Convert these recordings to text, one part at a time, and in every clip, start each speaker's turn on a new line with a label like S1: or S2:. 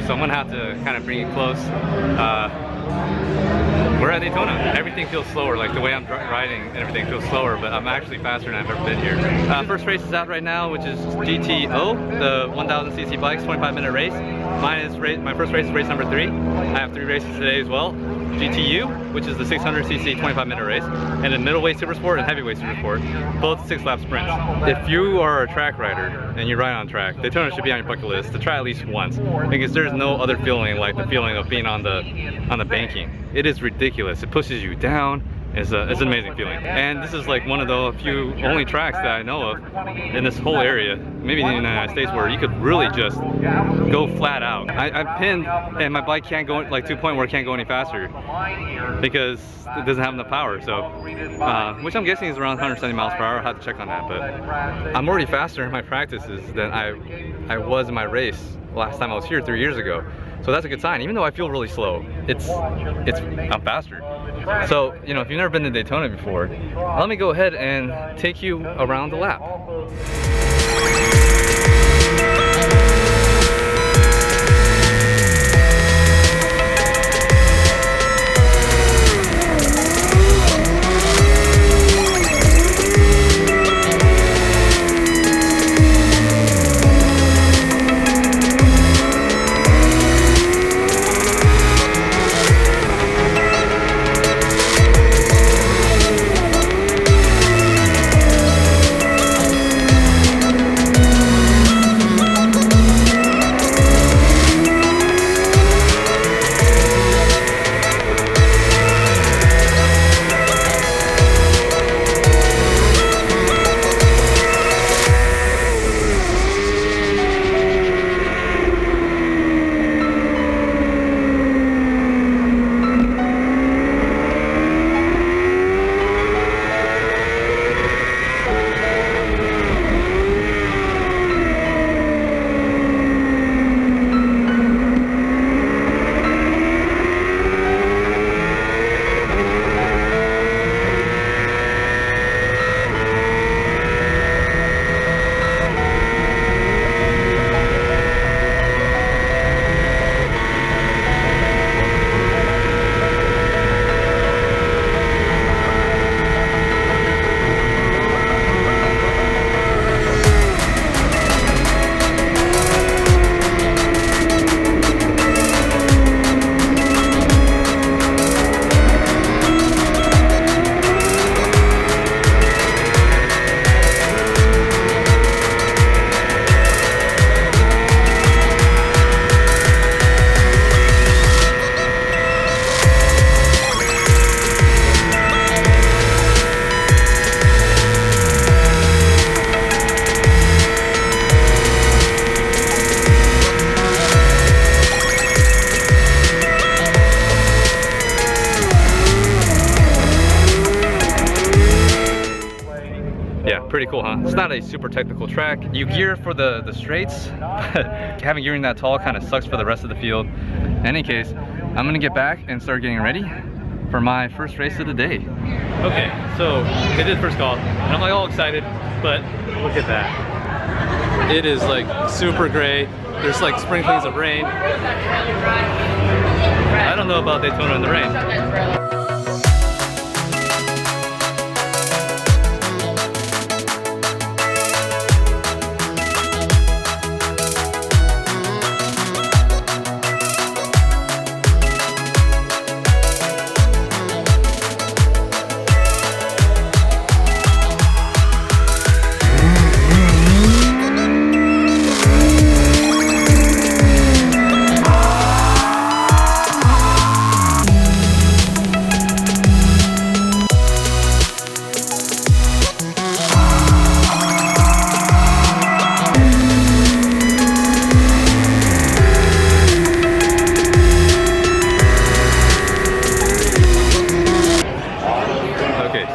S1: so I'm gonna have to kind of bring it close. We're at Daytona. Everything feels slower, like the way I'm riding and everything feels slower, but I'm actually faster than I've ever been here. First race is out right now, which is GTO, the 1000cc bikes, 25-minute race. My first race is race number 3. I have 3 races today as well. GTU, which is the 600cc 25-minute race, and then middleweight supersport and heavyweight supersport, both 6-lap sprints. If you are a track rider and you ride on track, Daytona should be on your bucket list to try at least once, because there's no other feeling like the feeling of being on the banking. It is ridiculous. It pushes you down. It's an amazing feeling. And this is like one of the few only tracks that I know of in this whole area, maybe in the United States, where you could really just go flat out. I'm pinned and my bike can't go like to a point where it can't go any faster because it doesn't have enough power. So, which I'm guessing is around 170 miles per hour. I'll have to check on that, but I'm already faster in my practices than I was in my race last time I was here 3 years ago. So that's a good sign. Even though I feel really slow, I'm faster. So, you know, if you've never been to Daytona before, let me go ahead and take you around the lap. Pretty cool, huh? It's not a super technical track. You gear for the straights. Having gearing that tall kind of sucks for the rest of the field. In any case, I'm gonna get back and start getting ready for my first race of the day. Okay, so they did first call, and I'm like all excited, but look at that. It is like super gray. There's like sprinklings of rain. I don't know about Daytona in the rain.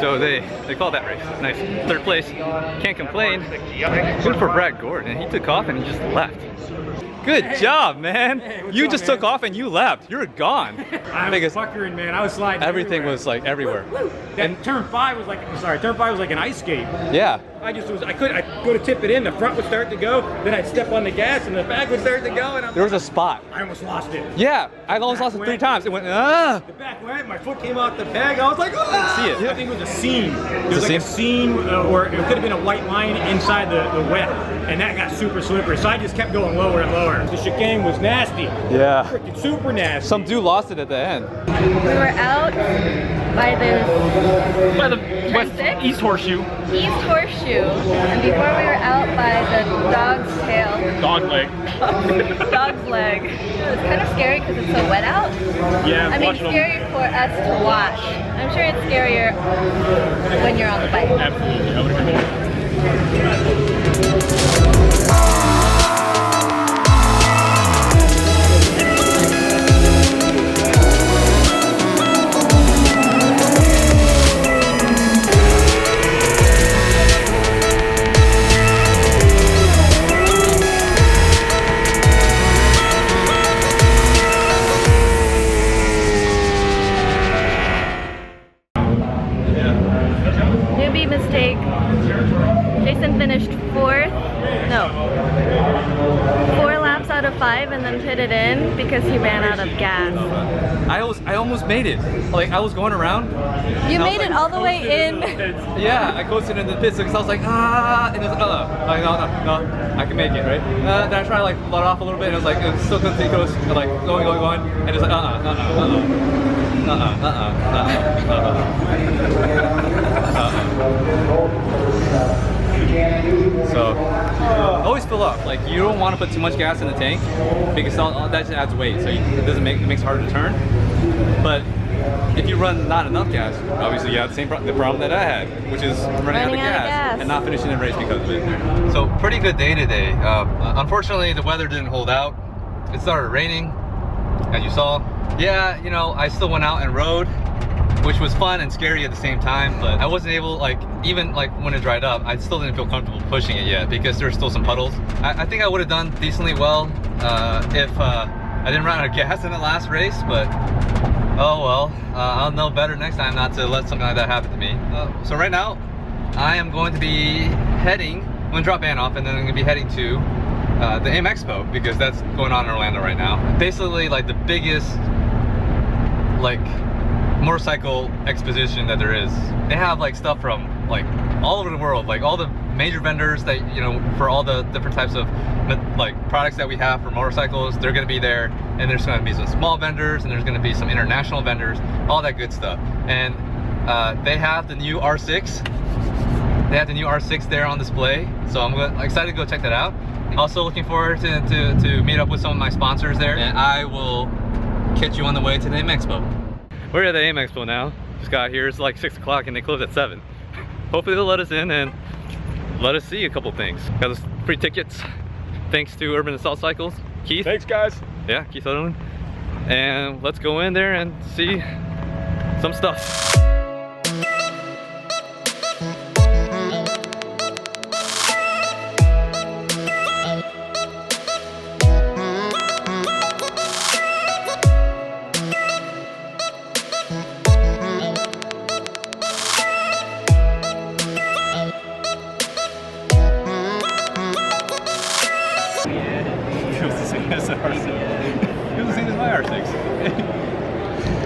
S1: So they called that race. Nice. Third place. Can't complain. Good for Brad Gordon. He took off and he just left. Good job, man.
S2: Hey,
S1: you just took off and you left. You're gone.
S2: I was puckering, man. I was sliding.
S1: Everything
S2: everywhere.
S1: was like everywhere.
S2: And turn 5 was like, turn 5 was like an ice skate.
S1: Yeah.
S2: I go to tip it in, the front would start to go, then I'd step on the gas and the back would start to go, and
S1: there was a spot.
S2: I almost lost it.
S1: Yeah, I almost lost it 3 times. It went, ah.
S2: The back went, my foot came off the peg, I was like, ah!
S1: See it.
S2: I think it was a seam. It was like a seam, or it could have been a white line inside the wet, and that got super slippery, so I just kept going lower and lower. The chicane was nasty.
S1: Yeah.
S2: Freaking super nasty.
S1: Some dude lost it at the end.
S3: We were out by the
S2: West East Horseshoe.
S3: East Horseshoe, and before we were out by the dog's tail.
S2: Dog leg.
S3: Dog's leg. It was kind of scary because it's so wet out.
S2: Yeah,
S3: I mean, scary for us to watch. I'm sure it's scarier when you're on the bike.
S2: Absolutely, I would agree.
S3: Newbie mistake. Jason finished 4 laps out of 5 and then pitted in because he ran out of gas.
S1: I almost made it. Like, I was going around.
S3: You made it all the way in.
S1: Yeah, I coasted in the pits because I was like, ah, and it was, like, no, I can make it, right? Then I tried to like let off a little bit, and it was like, it still couldn't take coast, like going, and it's like, So, always fill up. Like, you don't want to put too much gas in the tank because that just adds weight, so it makes it harder to turn. But if you run not enough gas, obviously you have the problem that I had, which is running out of gas and not finishing the race because of it. So pretty good day today. Unfortunately, the weather didn't hold out. It started raining, as you saw. Yeah, you know, I still went out and rode, which was fun and scary at the same time, but I wasn't able, like, even like when it dried up, I still didn't feel comfortable pushing it yet because there's still some puddles. I think I would have done decently well if I didn't run out of gas in the last race, but oh well, I'll know better next time not to let something like that happen to me. So right now, I am going to be heading, I'm going to drop Ann off, and then I'm going to be heading to the AIM Expo because that's going on in Orlando right now. Basically, like the biggest, like, motorcycle exposition that there is. They have like stuff from like all over the world, like all the major vendors that, you know, for all the different types of like products that we have for motorcycles, they're going to be there, and there's going to be some small vendors, and there's going to be some international vendors, all that good stuff. And they have the new R6. They have the new R6 there on display, so I'm excited to go check that out. Also looking forward to meet up with some of my sponsors there, and I will catch you on the way to the AIM Expo. We're at the AIM Expo now. Just got here. It's like 6 o'clock and they close at 7. Hopefully they'll let us in and let us see a couple things. Got us free tickets thanks to Urban Assault Cycles. Keith.
S2: Thanks, guys.
S1: Yeah, Keith Sutherland. And let's go in there and see some stuff.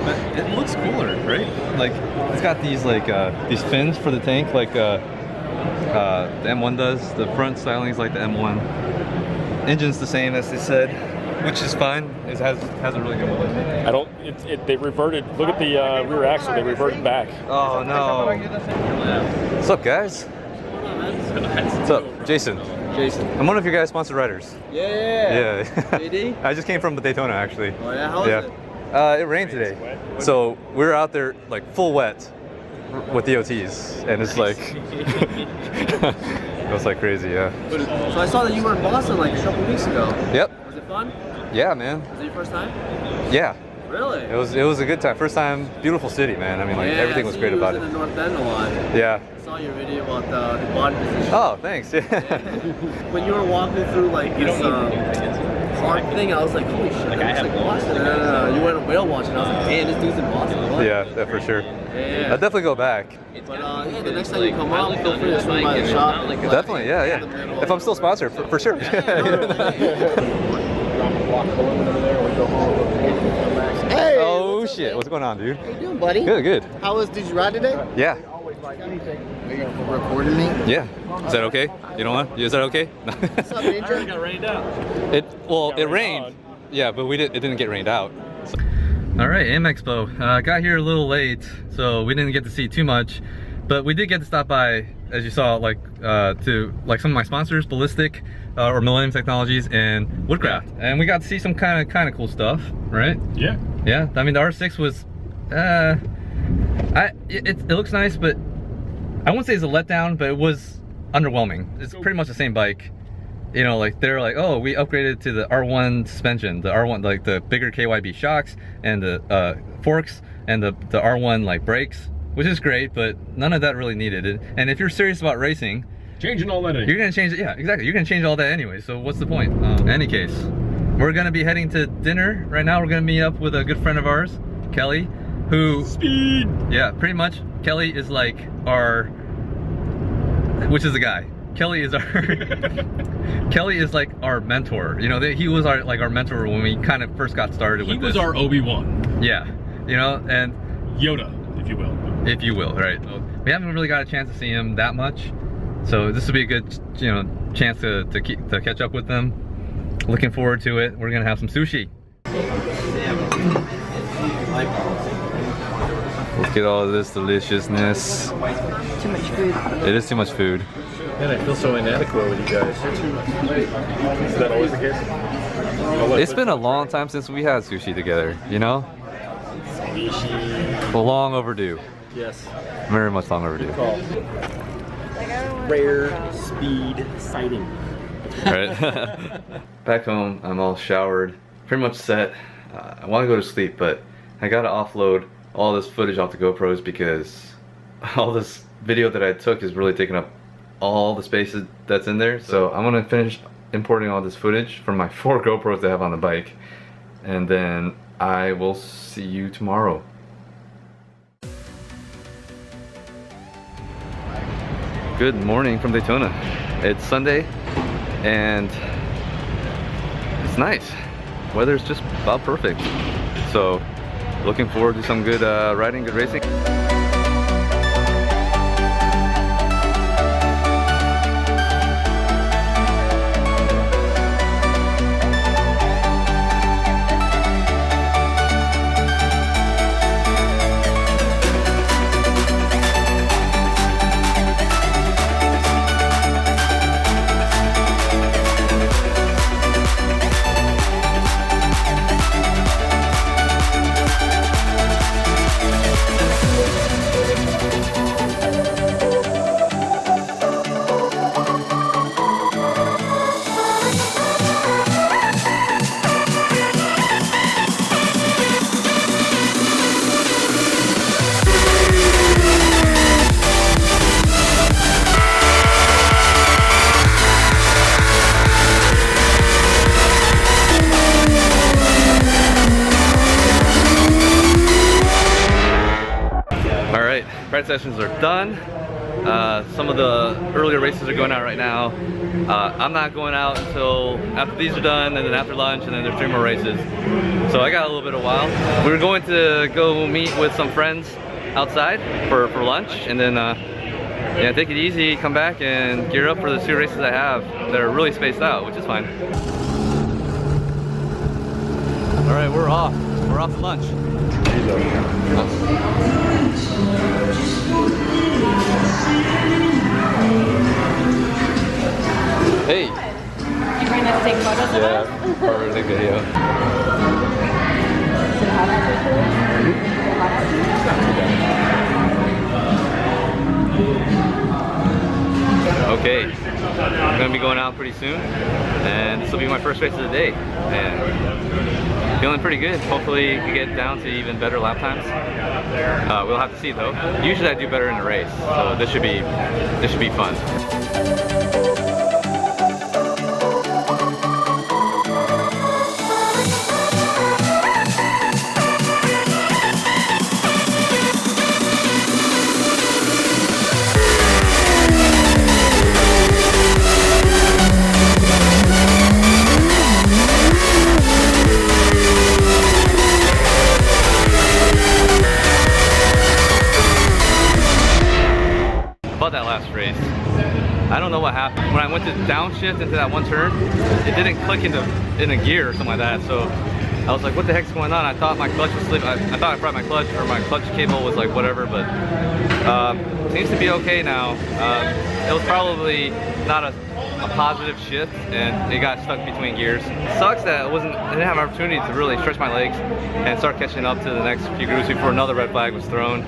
S1: But it looks cooler, right? Like, it's got these like these fins for the tank, like the M1 does. The front styling is like the M1. Engine's the same as they said, which is fine. It has a really good one.
S2: They reverted. Look at the rear axle. They reverted back.
S1: Oh no! What's up, guys? What's up, Jason? I'm one of your guys' sponsored riders.
S4: Yeah.
S1: JD? I just came from the Daytona, actually.
S4: Oh yeah, how was it?
S1: It rained today, so we were out there like full wet with the OTs, and it's like it was like crazy, yeah.
S4: So I saw that you were in Boston like a couple weeks ago.
S1: Yep.
S4: Was it fun?
S1: Yeah, man.
S4: Was it your first time?
S1: Yeah.
S4: Really?
S1: It was a good time. First time, beautiful city, man. I mean, like everything was great about it.
S4: in the North End a lot.
S1: Yeah.
S4: I saw your video about the body position.
S1: Oh, thanks. Yeah.
S4: When you were walking through like this park thing, I was like, holy shit, that looks like Boston. And then you went way started watching, I was like, damn, this dude's in Boston. What?
S1: Yeah, for sure.
S4: Yeah.
S1: I'll definitely go back.
S4: But yeah, the next time you come out, feel free to swing by the shop.
S1: Definitely, yeah. If I'm still sponsored, for sure.
S5: Hey!
S1: Oh shit, what's going on, dude?
S5: How you doing, buddy?
S1: Good.
S5: Did you ride today?
S1: Yeah.
S5: Are you recording me?
S1: Yeah. Is that okay? You don't want? Is that okay?
S5: What's up, Ninja?
S2: Got rained out.
S1: It rained. Yeah, but it didn't get rained out. So. All right, Expo. Got here a little late, so we didn't get to see too much, but we did get to stop by, as you saw, to some of my sponsors, Ballistic or Millennium Technologies and Woodcraft, and we got to see some kind of cool stuff, right?
S2: Yeah.
S1: Yeah. I mean, the R6 was, it looks nice, but I wouldn't say it's a letdown, but it was underwhelming. It's pretty much the same bike. You know, like they're like, oh, we upgraded to the R1 suspension, the R1, like the bigger KYB shocks and the forks and the R1 like brakes, which is great, but none of that really needed. And if you're serious about racing,
S2: Changing all that anyway.
S1: you're gonna change it. Yeah, exactly. You're gonna change all that anyway. So what's the point? In any case, we're gonna be heading to dinner right now. We're gonna meet up with a good friend of ours, Kelly, who
S2: Speed.
S1: yeah, pretty much. Kelly is like which is the guy. Kelly is like our mentor. You know, he was our mentor when we kind of first got started with this.
S2: He was our Obi-Wan.
S1: Yeah, you know, and
S2: Yoda, if you will.
S1: if you will, right? So we haven't really got a chance to see him that much, so this will be a good, you know, chance to catch up with them. Looking forward to it. We're gonna have some sushi. Let's get all of this deliciousness.
S3: Too much food.
S1: It is too much food.
S2: Man, I feel so inadequate with you guys. Is that always the case?
S1: It's been a long time since we had sushi together, you know? Well, long overdue.
S2: Yes.
S1: Very much long overdue.
S2: Rare speed sighting.
S1: Right? Back home, I'm all showered, pretty much set. I want to go to sleep, but I gotta offload all this footage off the GoPros because all this video that I took is really taking up all the spaces that's in there. So I'm gonna finish importing all this footage from my 4 GoPros that I have on the bike, and then I will see you tomorrow. Good morning from Daytona. It's Sunday and it's nice. Weather's just about perfect. So looking forward to some good riding, good racing. Practice sessions are done. Some of the earlier races are going out right now. I'm not going out until after these are done, and then after lunch, and then there's 3 more races. So I got a little bit of while. We're going to go meet with some friends outside for lunch, and then yeah, take it easy, come back and gear up for the 2 races I have that are really spaced out, which is fine. All right, we're off. We're off to lunch. Hey!
S3: You bring us to take photos of us?
S1: Yeah, for the video. Okay, I'm gonna be going out pretty soon, and this will be my first race of the day, and feeling pretty good. Hopefully we get down to even better lap times. We'll have to see though. Usually I do better in a race, so this should be fun. last race. I don't know what happened. When I went to downshift into that one turn, it didn't click in a gear or something like that. So I was like, what the heck's going on? I thought my clutch was slipping. I thought I brought my clutch, or my clutch cable was like whatever, but seems to be okay now. It was probably not a positive shift, and it got stuck between gears. Sucks that I didn't have an opportunity to really stretch my legs and start catching up to the next few groups before another red flag was thrown.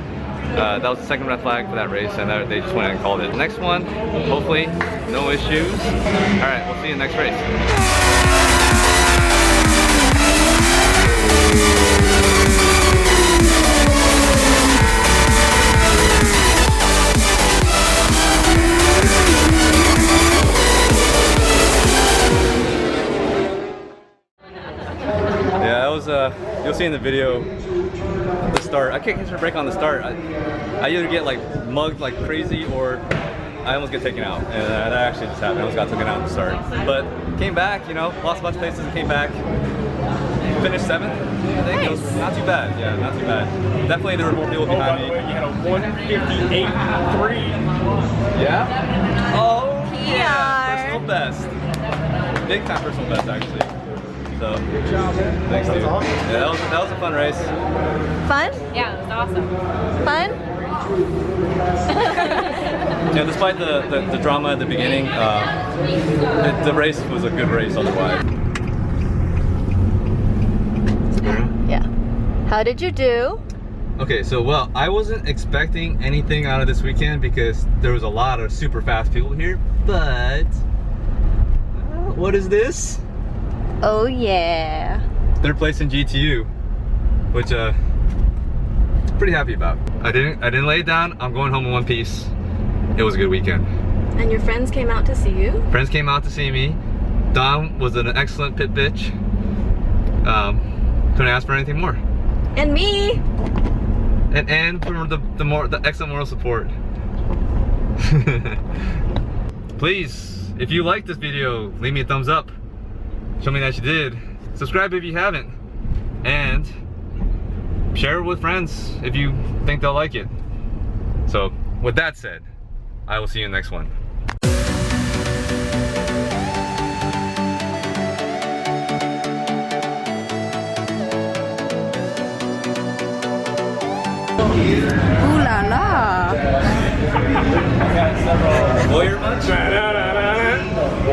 S1: That was the second red flag for that race, and they just went and called it. Next one, hopefully, no issues. All right, we'll see you in the next race. Yeah, that was you'll see in the video at the start. I can't catch a break on the start. I either get like mugged like crazy, or I almost get taken out, and that actually just happened. I almost got taken out at the start, but came back. You know, lost a bunch of places and came back. Finished 7th. I think it was not too bad. Yeah, not too bad. Definitely there were more people behind me.
S2: You had a 158.3.
S1: Yeah. Oh
S3: yeah.
S1: Personal best. Big time personal best actually. So, thanks, dude. Yeah, that was a fun race.
S3: Fun?
S6: Yeah, it was awesome.
S3: Fun?
S1: Yeah, despite the drama at the beginning, the race was a good race otherwise.
S3: Yeah. How did you do?
S1: Okay, so well, I wasn't expecting anything out of this weekend because there was a lot of super fast people here, but what is this?
S3: Oh yeah.
S1: 3rd place in GTU, which pretty happy about. I didn't lay it down. I'm going home in one piece. It was a good weekend.
S3: And your friends came out to see you?
S1: Friends came out to see me. Dom was an excellent pit bitch. Couldn't ask for anything more.
S3: And me.
S1: And for the excellent moral support. Please, if you liked this video, leave me a thumbs up. Show me that you did. Subscribe if you haven't. And share it with friends if you think they'll like it. So, with that said, I will see you in the next one.
S3: Ooh la la.
S1: Lawyer much?